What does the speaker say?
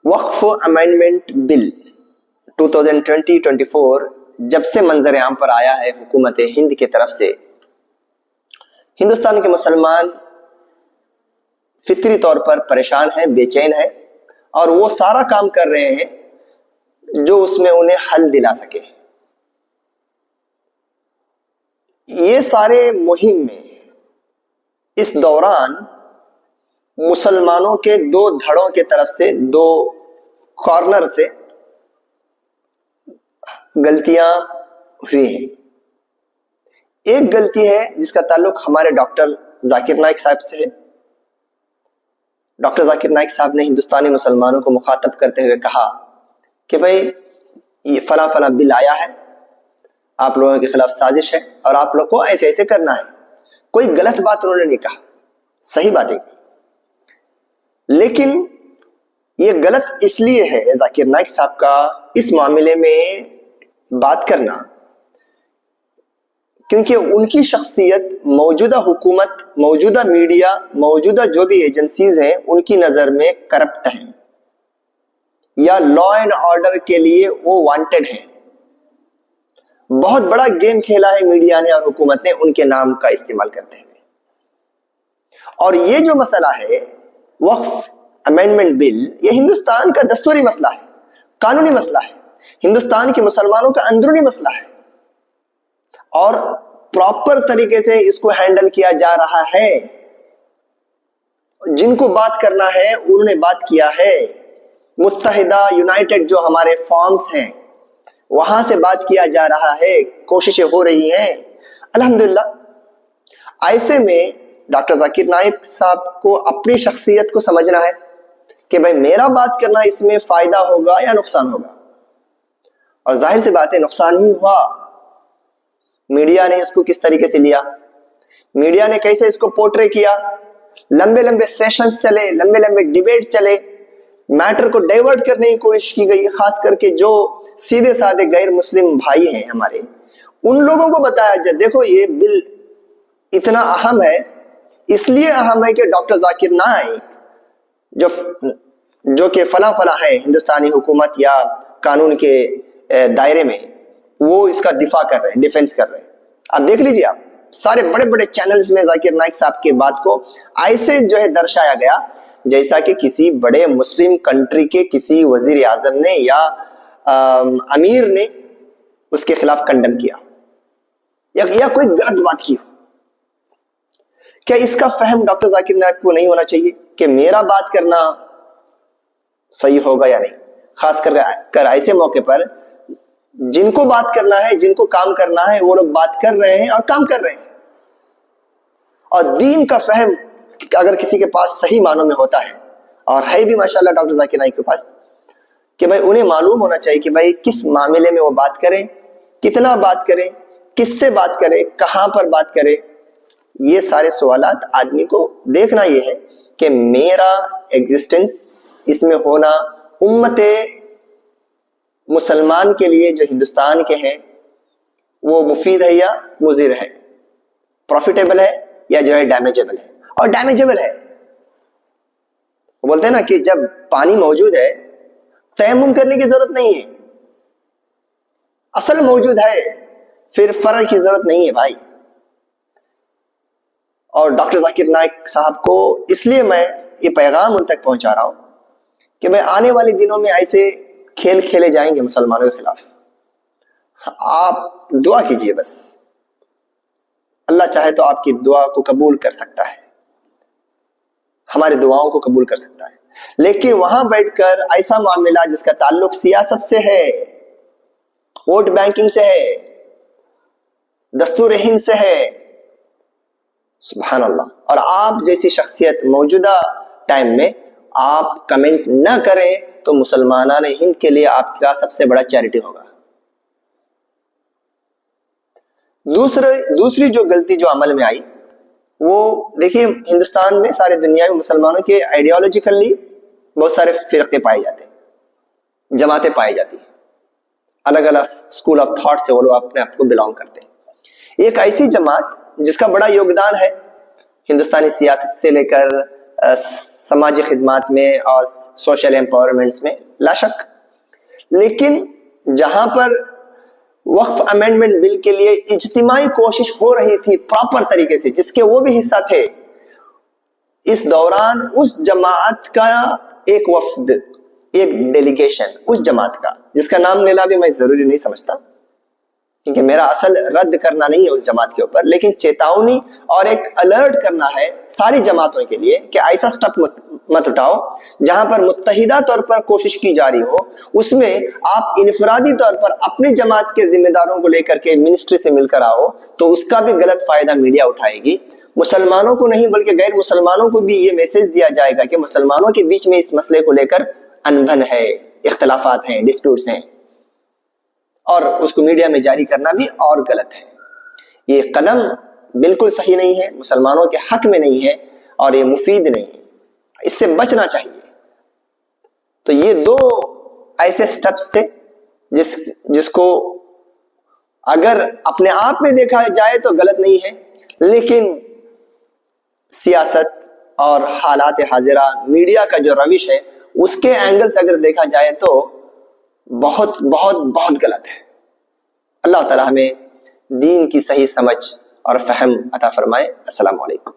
وقف امینڈمنٹ بل 2020-24 جب سے منظر عام پر آیا ہے حکومت ہند کی طرف سے، ہندوستان کے مسلمان فطری طور پر پریشان ہیں، بے چین ہیں، اور وہ سارا کام کر رہے ہیں جو اس میں انہیں حل دلا سکے۔ یہ سارے مہم میں اس دوران مسلمانوں کے دو دھڑوں کے طرف سے، دو کارنر سے غلطیاں ہوئی ہیں۔ ایک غلطی ہے جس کا تعلق ہمارے ڈاکٹر ذاکر نائک صاحب سے ہے۔ ڈاکٹر ذاکر نائک صاحب نے ہندوستانی مسلمانوں کو مخاطب کرتے ہوئے کہا کہ بھائی یہ فلاں فلاں بل آیا ہے، آپ لوگوں کے خلاف سازش ہے اور آپ لوگ کو ایسے ایسے کرنا ہے۔ کوئی غلط بات انہوں نے نہیں کہا، صحیح باتیں کی، لیکن یہ غلط اس لیے ہے ذاکر نائک صاحب کا اس معاملے میں بات کرنا کیونکہ ان کی شخصیت موجودہ حکومت، موجودہ میڈیا، موجودہ جو بھی ایجنسیز ہیں ان کی نظر میں کرپٹ ہیں یا لا اینڈ آرڈر کے لیے وہ وانٹڈ ہیں۔ بہت بڑا گیم کھیلا ہے میڈیا نے اور حکومت نے ان کے نام کا استعمال کرتے ہوئے۔ اور یہ جو مسئلہ ہے وقف امینڈمنٹ بل، یہ ہندوستان کا دستوری مسئلہ ہے، قانونی مسئلہ ہے، ہندوستان کے مسلمانوں کا اندرونی مسئلہ ہے، اور پراپر طریقے سے اس کو ہینڈل کیا جا رہا ہے۔ جن کو بات کرنا ہے انہوں نے بات کیا ہے، متحدہ یونائٹڈ جو ہمارے فارمز ہیں وہاں سے بات کیا جا رہا ہے، کوششیں ہو رہی ہیں الحمدللہ۔ ایسے میں ڈاکٹر ذاکر نائک صاحب کو اپنی شخصیت کو سمجھنا ہے کہ بھائی میرا بات کرنا اس میں فائدہ ہوگا یا نقصان ہوگا، اور ظاہر سی بات ہے نقصان ہی ہوا۔ میڈیا نے اس کو کس طریقے سے لیا، میڈیا نے کیسے اس کو پورٹرے کیا، لمبے لمبے سیشنز چلے، لمبے لمبے ڈیبیٹ چلے، میٹر کو ڈائیورٹ کرنے کی کوشش کی گئی، خاص کر کے جو سیدھے سادے غیر مسلم بھائی ہیں ہمارے، ان لوگوں کو بتایا جائے دیکھو یہ بل اتنا اہم ہے، اس لیے اہم ہے کہ ڈاکٹر ذاکر نائک جو کہ فلاں فلاں ہے ہندوستانی حکومت یا قانون کے دائرے میں، وہ اس کا دفاع کر رہے ہیں، ڈیفنس کر رہے ہیں۔ آپ دیکھ لیجئے، آپ سارے بڑے بڑے چینلز میں ذاکر نائک صاحب کے بات کو ایسے جو ہے درشایا گیا جیسا کہ کسی بڑے مسلم کنٹری کے کسی وزیر اعظم نے یا امیر نے اس کے خلاف کنڈم کیا یا کوئی غلط بات کی۔ کیا اس کا فہم ڈاکٹر ذاکر نائک کو نہیں ہونا چاہیے کہ میرا بات کرنا صحیح ہوگا یا نہیں؟ خاص کر ایسے موقع پر جن کو بات کرنا ہے، جن کو کام کرنا ہے، وہ لوگ بات کر رہے ہیں اور کام کر رہے ہیں۔ اور دین کا فہم اگر کسی کے پاس صحیح معنوں میں ہوتا ہے، اور ہے بھی ماشاءاللہ ڈاکٹر ذاکر نائک کے پاس، کہ بھائی انہیں معلوم ہونا چاہیے کہ بھائی کس معاملے میں وہ بات کریں، کتنا بات کریں، کس سے بات کریں، کہاں پر بات کریں۔ یہ سارے سوالات آدمی کو دیکھنا یہ ہے کہ میرا ایگزسٹنس اس میں ہونا امت مسلمان کے لیے جو ہندوستان کے ہیں وہ مفید ہے یا مضر ہے، پروفیٹیبل ہے یا جو ہے ڈیمیجیبل ہے۔ اور ڈیمیجیبل ہے، وہ بولتے ہیں نا کہ جب پانی موجود ہے تیمم کرنے کی ضرورت نہیں ہے، اصل موجود ہے پھر فرق کی ضرورت نہیں ہے بھائی۔ اور ڈاکٹر ذاکر نائک صاحب کو اس لیے میں یہ پیغام ان تک پہنچا رہا ہوں کہ بھائی آنے والے دنوں میں ایسے کھیل کھیلے جائیں گے مسلمانوں کے خلاف، آپ دعا کیجئے، بس اللہ چاہے تو آپ کی دعا کو قبول کر سکتا ہے، ہماری دعاؤں کو قبول کر سکتا ہے، لیکن وہاں بیٹھ کر ایسا معاملہ جس کا تعلق سیاست سے ہے، ووٹ بینکنگ سے ہے، دستور ہند سے ہے، سبحان اللہ، اور آپ جیسی شخصیت موجودہ ٹائم میں آپ کمنٹ نہ کریں تو مسلمانان ہند کے لیے آپ کا سب سے بڑا چیریٹی ہوگا۔ دوسری جو غلطی جو عمل میں آئی وہ دیکھیے، ہندوستان میں سارے دنیا میں مسلمانوں کے آئیڈیالوجیکلی بہت سارے فرقے پائے جاتے ہیں، جماعتیں پائی جاتی ہیں، الگ الگ اسکول آف تھاٹ سے وہ لوگ اپنے آپ کو بلانگ کرتے ہیں۔ ایک ایسی جماعت جس کا بڑا یوگدان ہے ہندوستانی سیاست سے لے کر سماجی خدمات میں اور سوشل امپاورمنٹس میں، لا شک، لیکن جہاں پر وقف امینڈمنٹ بل کے لیے اجتماعی کوشش ہو رہی تھی پراپر طریقے سے، جس کے وہ بھی حصہ تھے، اس دوران اس جماعت کا ایک وفد، ایک ڈیلیگیشن اس جماعت کا، جس کا نام لینا بھی میں ضروری نہیں سمجھتا کیونکہ میرا اصل رد کرنا نہیں ہے اس جماعت کے اوپر، لیکن چیتاونی اور ایک الرٹ کرنا ہے ساری جماعتوں کے لیے کہ ایسا سٹیپ مت اٹھاؤ جہاں پر متحدہ طور پر کوشش کی جا رہی ہو، اس میں آپ انفرادی طور پر اپنی جماعت کے ذمہ داروں کو لے کر کے منسٹری سے مل کر آؤ تو اس کا بھی غلط فائدہ میڈیا اٹھائے گی۔ مسلمانوں کو نہیں بلکہ غیر مسلمانوں کو بھی یہ میسج دیا جائے گا کہ مسلمانوں کے بیچ میں اس مسئلے کو لے کر انبن ہے، اختلافات ہیں، ڈسپیوٹس ہیں، اور اس کو میڈیا میں جاری کرنا بھی اور غلط ہے۔ یہ قدم بالکل صحیح نہیں ہے، مسلمانوں کے حق میں نہیں ہے اور یہ مفید نہیں ہے، اس سے بچنا چاہیے۔ تو یہ دو ایسے سٹیپس تھے جس کو اگر اپنے آپ میں دیکھا جائے تو غلط نہیں ہے، لیکن سیاست اور حالات حاضرہ، میڈیا کا جو روش ہے، اس کے اینگل سے اگر دیکھا جائے تو بہت بہت بہت غلط ہے۔ اللہ تعالی ہمیں دین کی صحیح سمجھ اور فہم عطا فرمائے۔ السلام علیکم۔